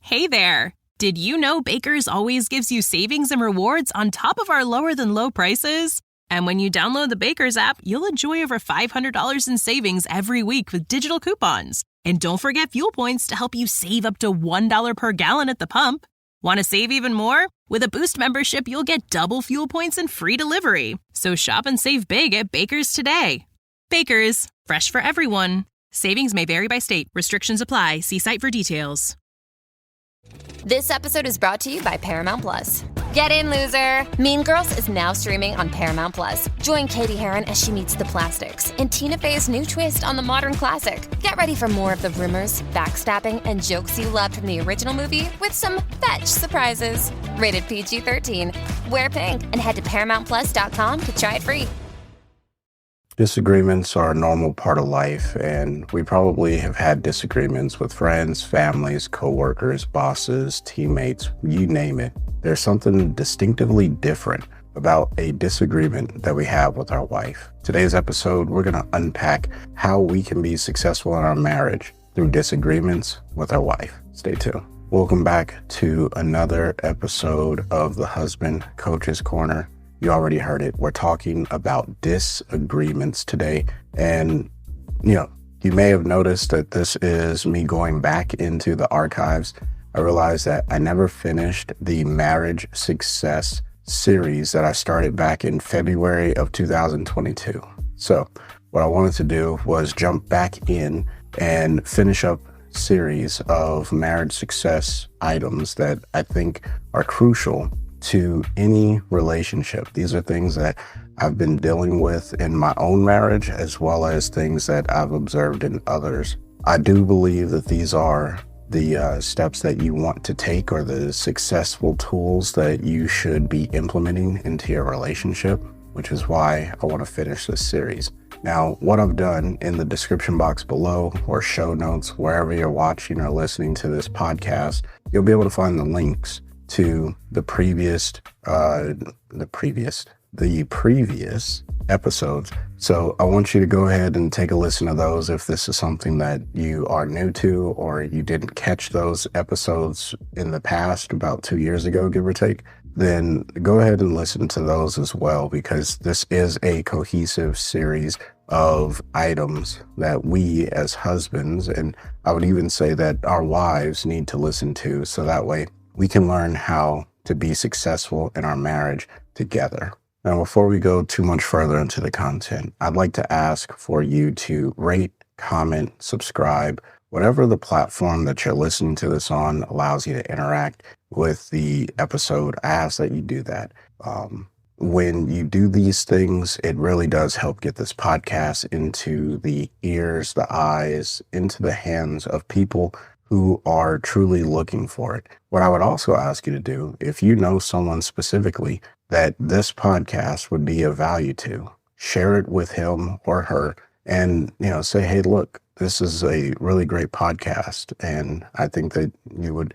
Hey there! Did you know Baker's always gives you savings and rewards on top of our lower-than-low prices? And when you download the Baker's app, you'll enjoy over $500 in savings every week with digital coupons. And don't forget fuel points to help you save up to $1 per gallon at the pump. Want to save even more? With a Boost membership, you'll get double fuel points and free delivery. So shop and save big at Baker's today. Baker's, fresh for everyone. Savings may vary by state. Restrictions apply. See site for details. This episode is brought to you by Paramount Plus. Get in, loser! Mean Girls is now streaming on Paramount Plus. Join Katie Heron as she meets the plastics in Tina Fey's new twist on the modern classic. Get ready for more of the rumors, backstabbing, and jokes you loved from the original movie with some fetch surprises. Rated PG-13. Wear pink and head to ParamountPlus.com to try it free. Disagreements are a normal part of life, and we probably have had disagreements with friends, families, coworkers, bosses, teammates, you name it. There's something distinctively different about a disagreement that we have with our wife. Today's episode, we're going to unpack how we can be successful in our marriage through disagreements with our wife. Stay tuned. Welcome back to another episode of the Husband Coach's Corner. You already heard it. We're talking about disagreements today. And, you may have noticed that this is me going back into the archives. I realized that I never finished the marriage success series that I started back in February of 2022. So what I wanted to do was jump back in and finish up series of marriage success items that I think are crucial to any relationship. These are things that I've been dealing with in my own marriage, as well as things that I've observed in others. I do believe that these are the steps that you want to take, or the successful tools that you should be implementing into your relationship, which is why I want to finish this series. Now, what I've done in the description box below, or show notes, wherever you're watching or listening to this podcast, you'll be able to find the links to the previous episodes. So I want you to go ahead and take a listen to those if this is something that you are new to, or you didn't catch those episodes in the past, about 2 years ago, give or take. Then go ahead and listen to those as well, because this is a cohesive series of items that we as husbands, and I would even say that our wives, need to listen to, so that way we can learn how to be successful in our marriage together. Now, before we go too much further into the content, I'd like to ask for you to rate, comment, subscribe, whatever the platform that you're listening to this on allows you to interact with the episode. I ask that you do that. When you do these things, it really does help get this podcast into the ears, the eyes, into the hands of people who are truly looking for it. What I would also ask you to do, if you know someone specifically that this podcast would be of value to, share it with him or her, and say, hey, look, this is a really great podcast, and I think that you would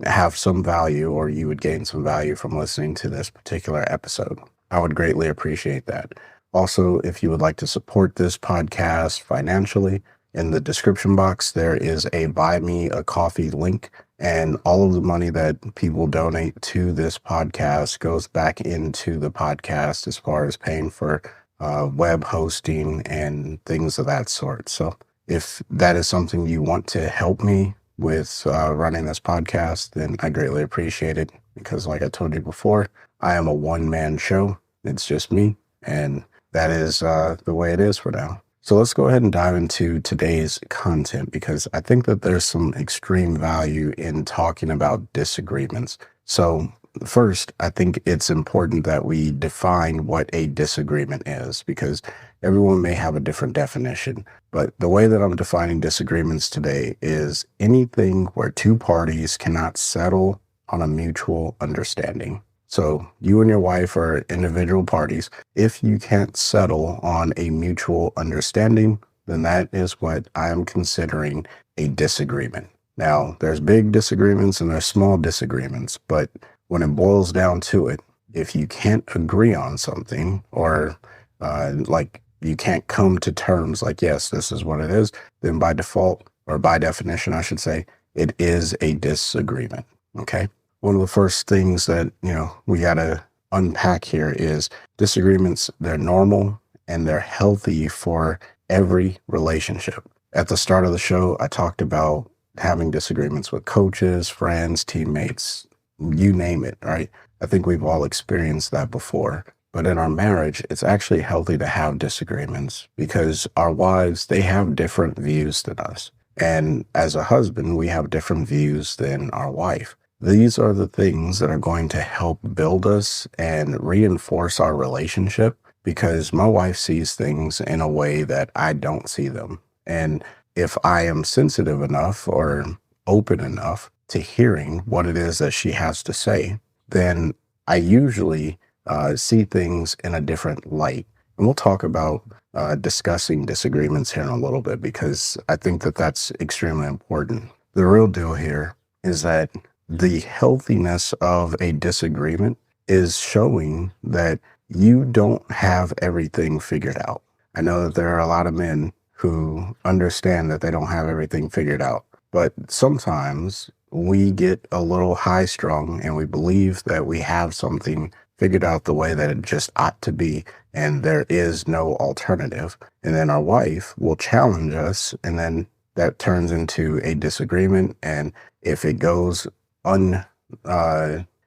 have some value, or you would gain some value from listening to this particular episode. I would greatly appreciate that. Also, if you would like to support this podcast financially, in the description box, there is a Buy Me a Coffee link, and all of the money that people donate to this podcast goes back into the podcast as far as paying for web hosting and things of that sort. So if that is something you want to help me with running this podcast, then I greatly appreciate it, because like I told you before, I am a one-man show. It's just me, and that is the way it is for now. So let's go ahead and dive into today's content, because I think that there's some extreme value in talking about disagreements. So first, I think it's important that we define what a disagreement is, because everyone may have a different definition. But the way that I'm defining disagreements today is anything where two parties cannot settle on a mutual understanding. So you and your wife are individual parties. If you can't settle on a mutual understanding, then that is what I am considering a disagreement. Now, there's big disagreements and there's small disagreements, but when it boils down to it, if you can't agree on something, or you can't come to terms like, yes, this is what it is, then by default, or by definition, I should say, it is a disagreement. Okay. One of the first things that, we got to unpack here is disagreements. They're normal and they're healthy for every relationship. At the start of the show, I talked about having disagreements with coaches, friends, teammates, you name it, right? I think we've all experienced that before. But in our marriage, it's actually healthy to have disagreements because our wives, they have different views than us. And as a husband, we have different views than our wife. These are the things that are going to help build us and reinforce our relationship because my wife sees things in a way that I don't see them. And if I am sensitive enough or open enough to hearing what it is that she has to say, then I usually see things in a different light. And we'll talk about discussing disagreements here in a little bit because I think that that's extremely important. The real deal here is that the healthiness of a disagreement is showing that you don't have everything figured out. I know that there are a lot of men who understand that they don't have everything figured out, but sometimes we get a little high strung and we believe that we have something figured out the way that it just ought to be, and there is no alternative. And then our wife will challenge us, and then that turns into a disagreement. And if it goes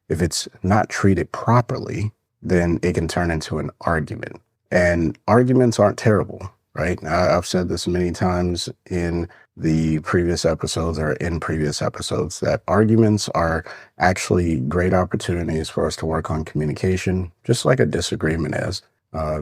if it's not treated properly, then it can turn into an argument. And arguments aren't terrible, right? I've said this many times in the previous episodes or in previous episodes that arguments are actually great opportunities for us to work on communication, just like a disagreement is,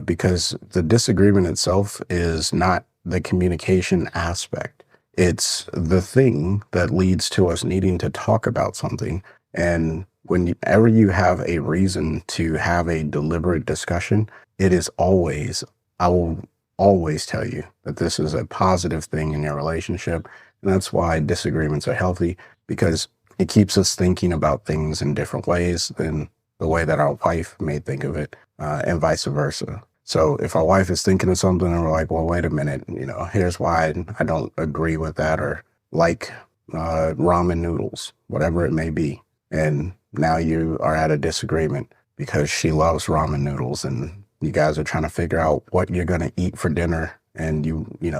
because the disagreement itself is not the communication aspect. It's the thing that leads to us needing to talk about something. And whenever you have a reason to have a deliberate discussion, it is always, I will always tell you that this is a positive thing in your relationship. And that's why disagreements are healthy, because it keeps us thinking about things in different ways than the way that our wife may think of it, and vice versa. So if our wife is thinking of something and we're like, well, wait a minute, here's why I don't agree with that, or like ramen noodles, whatever it may be. And now you are at a disagreement because she loves ramen noodles and you guys are trying to figure out what you're going to eat for dinner. And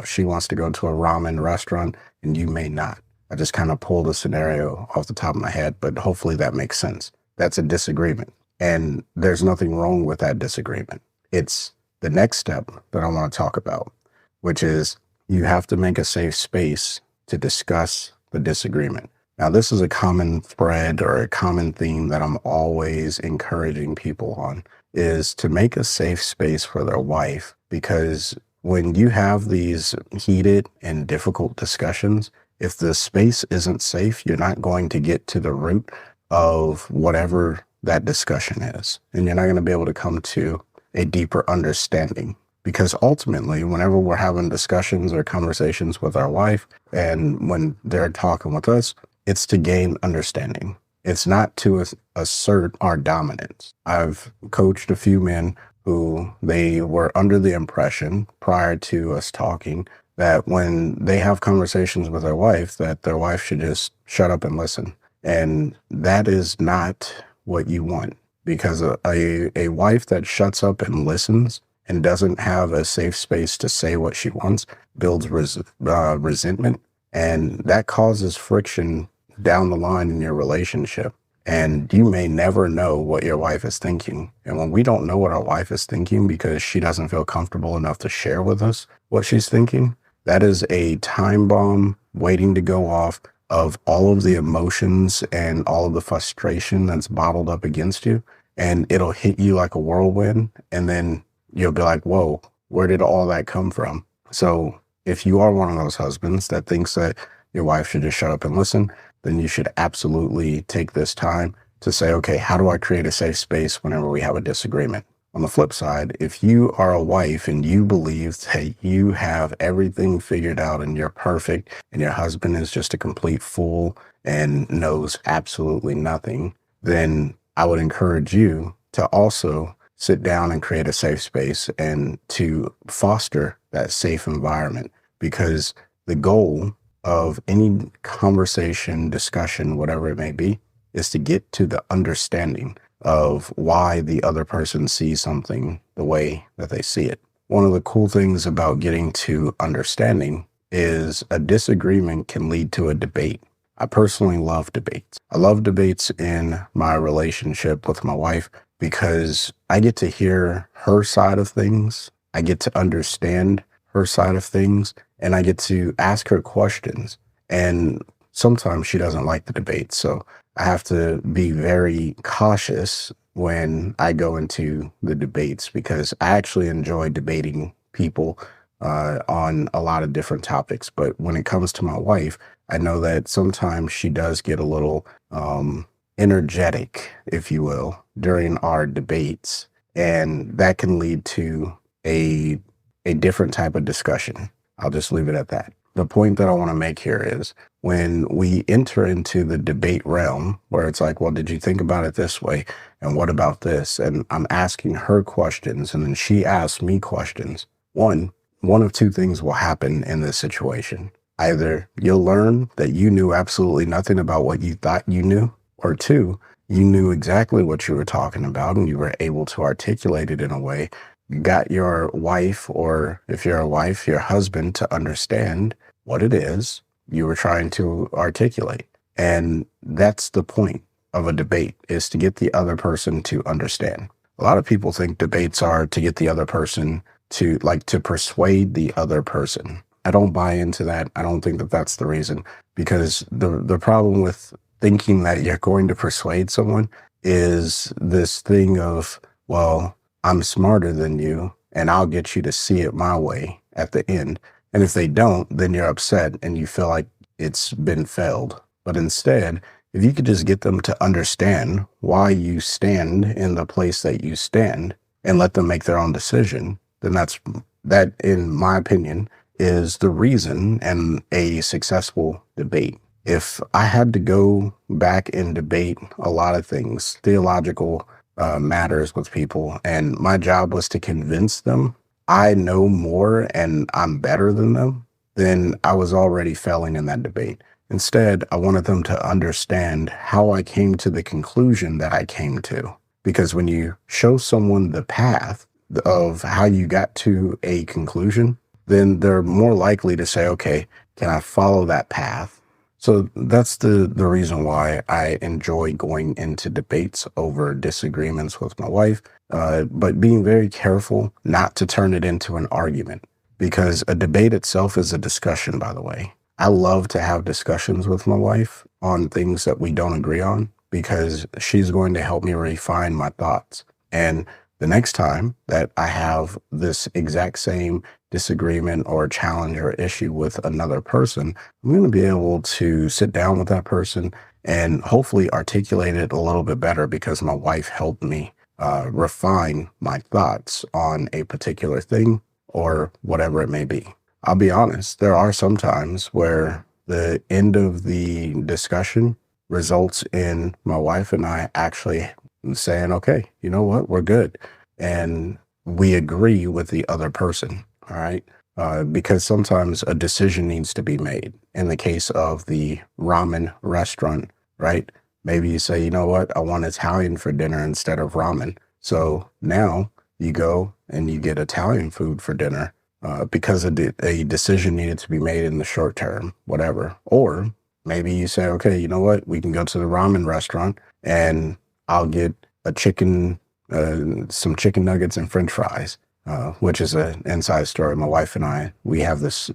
she wants to go to a ramen restaurant and you may not. I just kind of pulled a scenario off the top of my head, but hopefully that makes sense. That's a disagreement. And there's nothing wrong with that disagreement. It's the next step that I want to talk about, which is you have to make a safe space to discuss the disagreement. Now, this is a common thread or a common theme that I'm always encouraging people on, is to make a safe space for their wife, because when you have these heated and difficult discussions, if the space isn't safe, you're not going to get to the root of whatever that discussion is. And you're not going to be able to come to a deeper understanding, because ultimately, whenever we're having discussions or conversations with our wife and when they're talking with us, it's to gain understanding. It's not to assert our dominance. I've coached a few men who they were under the impression prior to us talking that when they have conversations with their wife, that their wife should just shut up and listen. And that is not what you want, because a wife that shuts up and listens and doesn't have a safe space to say what she wants builds resentment, and that causes friction down the line in your relationship. And you may never know what your wife is thinking. And when we don't know what our wife is thinking because she doesn't feel comfortable enough to share with us what she's thinking, that is a time bomb waiting to go off of all of the emotions and all of the frustration that's bottled up against you. And it'll hit you like a whirlwind. And then you'll be like, whoa, where did all that come from? So if you are one of those husbands that thinks that your wife should just shut up and listen, then you should absolutely take this time to say, okay, how do I create a safe space whenever we have a disagreement? On the flip side, if you are a wife and you believe that you have everything figured out and you're perfect and your husband is just a complete fool and knows absolutely nothing, then I would encourage you to also sit down and create a safe space and to foster that safe environment, because the goal of any conversation, discussion, whatever it may be, is to get to the understanding of why the other person sees something the way that they see it. One of the cool things about getting to understanding is a disagreement can lead to a debate. I personally love debates. I love debates in my relationship with my wife because I get to hear her side of things. I get to understand her side of things, and I get to ask her questions. And sometimes she doesn't like the debate. So I have to be very cautious when I go into the debates because I actually enjoy debating people on a lot of different topics. But when it comes to my wife, I know that sometimes she does get a little energetic, if you will, during our debates. And that can lead to a different type of discussion. I'll just leave it at that. The point that I want to make here is when we enter into the debate realm where it's like, well, did you think about it this way? And what about this? And I'm asking her questions and then she asks me questions. One of two things will happen in this situation. Either you'll learn that you knew absolutely nothing about what you thought you knew, or two, you knew exactly what you were talking about and you were able to articulate it in a way, got your wife, or if you're a wife, your husband, to understand what it is you were trying to articulate. And that's the point of a debate, is to get the other person to understand. A lot of people think debates are to get the other person to persuade the other person. I don't buy into that. I don't think that that's the reason, because the problem with thinking that you're going to persuade someone is this thing of, well, I'm smarter than you and I'll get you to see it my way at the end. And if they don't, then you're upset and you feel like it's been failed. But instead, if you could just get them to understand why you stand in the place that you stand and let them make their own decision, then that, in my opinion, is the reason and a successful debate. If I had to go back and debate a lot of things, theological matters with people, and my job was to convince them I know more and I'm better than them, then I was already failing in that debate. Instead, I wanted them to understand how I came to the conclusion that I came to. Because when you show someone the path of how you got to a conclusion, then they're more likely to say, okay, can I follow that path? So that's the reason why I enjoy going into debates over disagreements with my wife, but being very careful not to turn it into an argument, because a debate itself is a discussion, by the way. I love to have discussions with my wife on things that we don't agree on, because she's going to help me refine my thoughts. And the next time that I have this exact same disagreement or challenge or issue with another person, I'm going to be able to sit down with that person and hopefully articulate it a little bit better, because my wife helped me refine my thoughts on a particular thing or whatever it may be. I'll be honest, there are some times where the end of the discussion results in my wife and I actually saying, okay, you know what, we're good. And we agree with the other person, all right? Because sometimes a decision needs to be made. In the case of the ramen restaurant, right? Maybe you say, you know what, I want Italian for dinner instead of ramen. So now you go and you get Italian food for dinner because a decision needed to be made in the short term, whatever. Or maybe you say, okay, you know what, we can go to the ramen restaurant and I'll get a chicken, some chicken nuggets and French fries, which is an inside story. My wife and I, we have this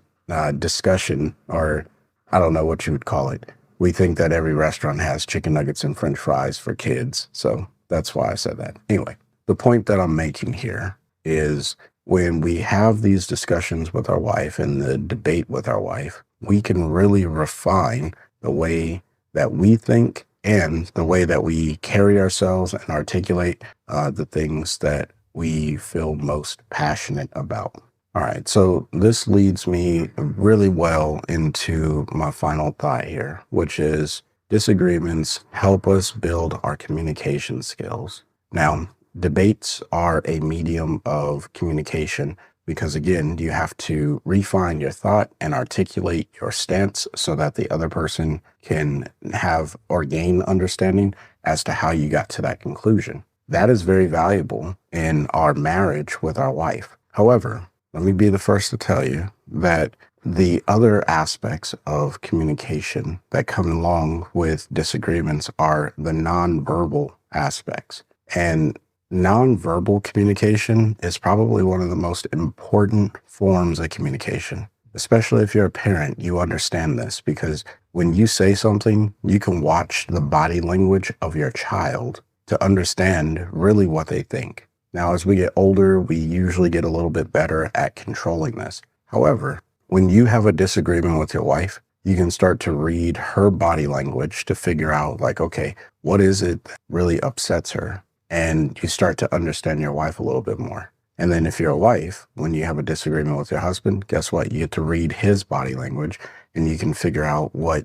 discussion, or I don't know what you would call it. We think that every restaurant has chicken nuggets and French fries for kids. So that's why I said that. Anyway, the point that I'm making here is when we have these discussions with our wife and the debate with our wife, we can really refine the way that we think and the way that we carry ourselves and articulate the things that we feel most passionate about. All right, so this leads me really well into my final thought here, which is disagreements help us build our communication skills. Now, debates are a medium of communication because again, you have to refine your thought and articulate your stance so that the other person can have or gain understanding as to how you got to that conclusion. That is very valuable in our marriage with our wife. However, let me be the first to tell you that the other aspects of communication that come along with disagreements are the nonverbal aspects. And nonverbal communication is probably one of the most important forms of communication. Especially if you're a parent, you understand this because when you say something, you can watch the body language of your child to understand really what they think. Now, as we get older, we usually get a little bit better at controlling this. However, when you have a disagreement with your wife, you can start to read her body language to figure out like, okay, what is it that really upsets her? And you start to understand your wife a little bit more. And then if you're a wife, when you have a disagreement with your husband, guess what? You get to read his body language and you can figure out what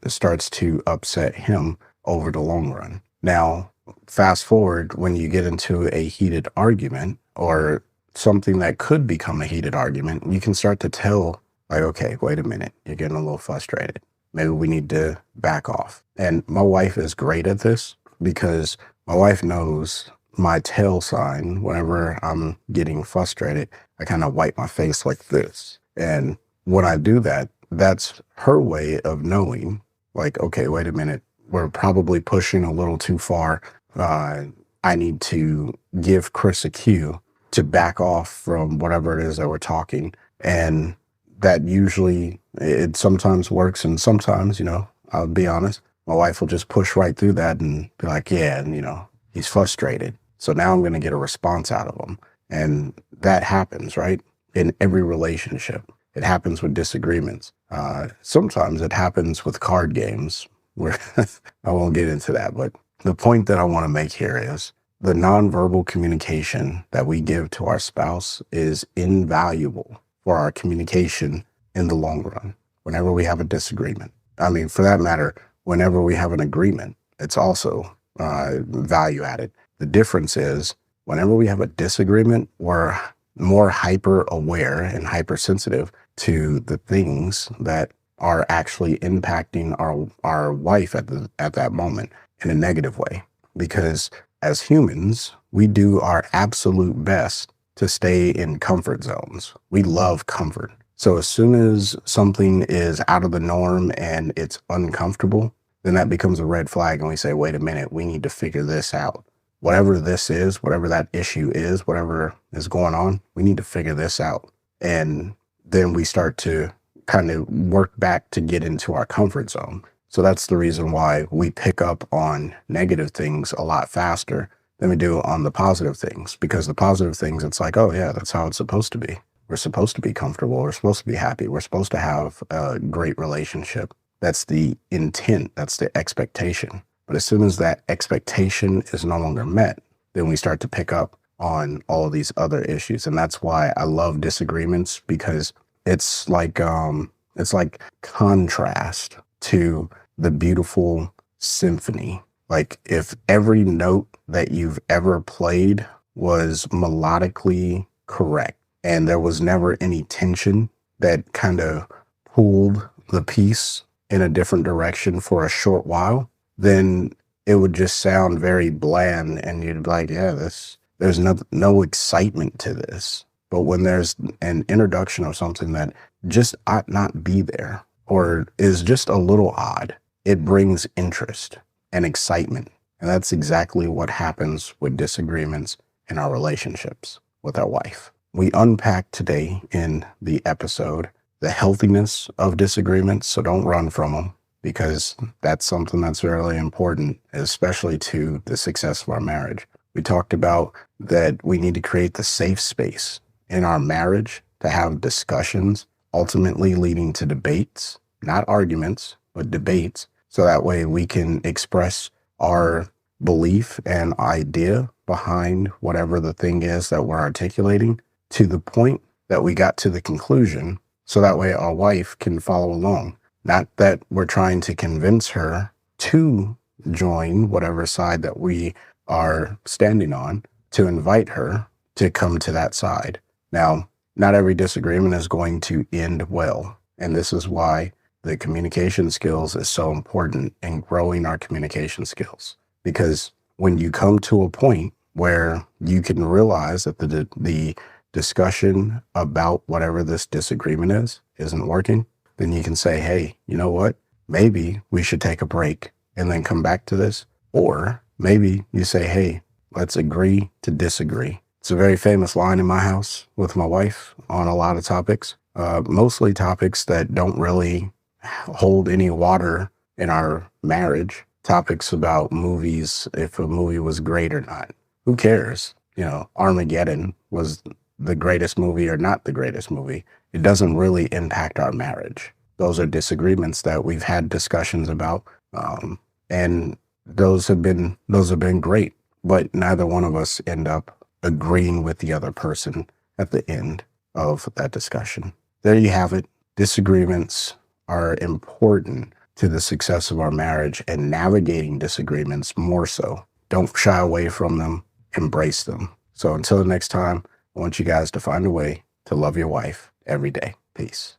starts to upset him over the long run. Now, fast forward when you get into a heated argument or something that could become a heated argument, you can start to tell like, okay, wait a minute, you're getting a little frustrated. Maybe we need to back off. And my wife is great at this because my wife knows my tail sign. Whenever I'm getting frustrated, I kind of wipe my face like this. And when I do that, that's her way of knowing like, okay, wait a minute, we're probably pushing a little too far. I need to give Chris a cue to back off from whatever it is that we're talking. And that usually, it sometimes works. And sometimes, I'll be honest, my wife will just push right through that and be like, yeah, and he's frustrated. So now I'm going to get a response out of him. And that happens, right? In every relationship. It happens with disagreements. Sometimes it happens with card games where I won't get into that. But the point that I want to make here is the nonverbal communication that we give to our spouse is invaluable for our communication in the long run. Whenever we have a disagreement, I mean, for that matter, whenever we have an agreement, it's also value added. The difference is whenever we have a disagreement, we're more hyper aware and hypersensitive to the things that are actually impacting our wife at that moment in a negative way. Because as humans, we do our absolute best to stay in comfort zones. We love comfort. So as soon as something is out of the norm and it's uncomfortable, then that becomes a red flag and we say, wait a minute, we need to figure this out. Whatever this is, whatever that issue is, whatever is going on, we need to figure this out. And then we start to kind of work back to get into our comfort zone. So that's the reason why we pick up on negative things a lot faster than we do on the positive things. Because the positive things, it's like, oh yeah, that's how it's supposed to be. We're supposed to be comfortable. We're supposed to be happy. We're supposed to have a great relationship. That's the intent. That's the expectation. But as soon as that expectation is no longer met, then we start to pick up on all of these other issues. And that's why I love disagreements, because it's like contrast to the beautiful symphony. Like if every note that you've ever played was melodically correct and there was never any tension that kind of pulled the piece in a different direction for a short while, then it would just sound very bland and you'd be like, yeah, there's no excitement to this. But when there's an introduction of something that just ought not be there or is just a little odd, it brings interest and excitement. And that's exactly what happens with disagreements in our relationships with our wife. We unpacked today in the episode the healthiness of disagreements, so don't run from them, because that's something that's really important, especially to the success of our marriage. We talked about that we need to create the safe space in our marriage to have discussions, ultimately leading to debates, not arguments, but debates. So that way we can express our belief and idea behind whatever the thing is that we're articulating to the point that we got to the conclusion. So that way our wife can follow along. Not that we're trying to convince her to join whatever side that we are standing on, to invite her to come to that side. Now, not every disagreement is going to end well. And this is why the communication skills is so important in growing our communication skills. Because when you come to a point where you can realize that the discussion about whatever this disagreement isn't working, then you can say, hey, you know what? Maybe we should take a break and then come back to this. Or maybe you say, hey, let's agree to disagree. It's a very famous line in my house with my wife on a lot of topics, mostly topics that don't really hold any water in our marriage. Topics about movies, if a movie was great or not. Who cares? You know, Armageddon was the greatest movie or not the greatest movie. It doesn't really impact our marriage. Those are disagreements that we've had discussions about, and those have been great. But neither one of us end up agreeing with the other person at the end of that discussion. There you have it. Disagreements are important to the success of our marriage, and navigating disagreements more so. Don't shy away from them, embrace them. So until the next time, I want you guys to find a way to love your wife every day. Peace.